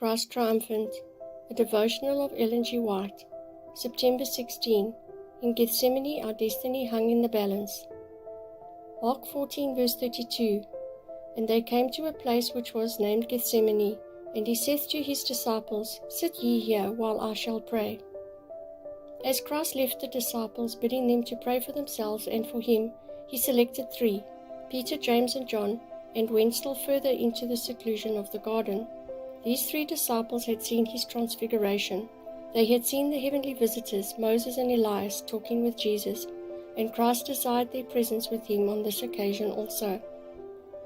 Christ Triumphant, a devotional of Ellen G. White, September 16. In Gethsemane our destiny hung in the balance. Mark 14 verse 32. And they came to a place which was named Gethsemane, and he saith to his disciples, Sit ye here, while I shall pray. As Christ left the disciples, bidding them to pray for themselves and for him, he selected three, Peter, James, and John, and went still further into the seclusion of the garden. These three disciples had seen his transfiguration. They had seen the heavenly visitors, Moses and Elias, talking with Jesus, and Christ desired their presence with him on this occasion also.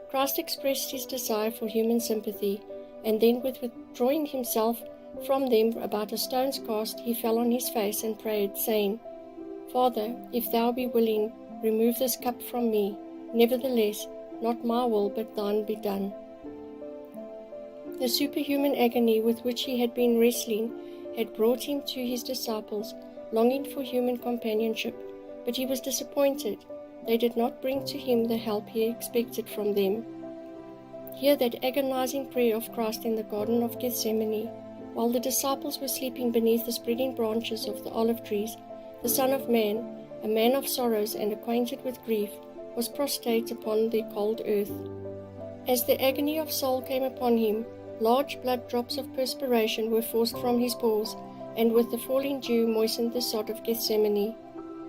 Christ expressed his desire for human sympathy, and then withdrawing himself from them about a stone's cast, he fell on his face and prayed, saying, Father, if thou be willing, remove this cup from me. Nevertheless, not my will, but thine be done. The superhuman agony with which he had been wrestling had brought him to his disciples, longing for human companionship, but he was disappointed. They did not bring to him the help he expected from them. Hear that agonizing prayer of Christ in the Garden of Gethsemane. While the disciples were sleeping beneath the spreading branches of the olive trees, the Son of Man, a man of sorrows and acquainted with grief, was prostrate upon the cold earth. As the agony of soul came upon him, large blood drops of perspiration were forced from his pores, and with the falling dew moistened the sod of Gethsemane.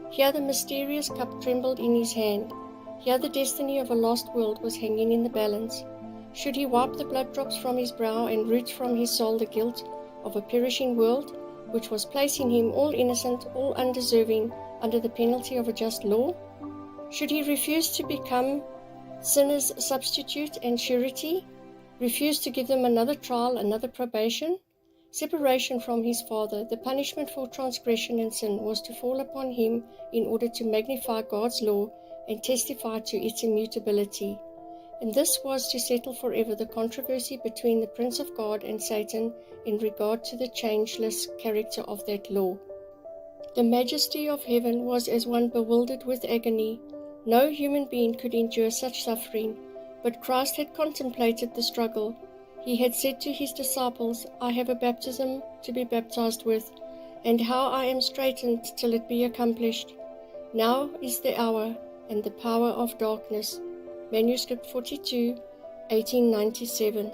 Here the mysterious cup trembled in his hand. Here the destiny of a lost world was hanging in the balance. Should he wipe the blood drops from his brow and root from his soul the guilt of a perishing world, which was placing him all innocent, all undeserving, under the penalty of a just law? Should he refuse to become sinners' substitute and surety? Refuse to give them another trial, another probation? Separation from his Father, the punishment for transgression and sin, was to fall upon him in order to magnify God's law and testify to its immutability. And this was to settle forever the controversy between the Prince of God and Satan in regard to the changeless character of that law. The majesty of heaven was as one bewildered with agony. No human being could endure such suffering, but Christ had contemplated the struggle. He had said to his disciples, I have a baptism to be baptized with, and how I am straitened till it be accomplished. Now is the hour and the power of darkness. Manuscript 42, 1897.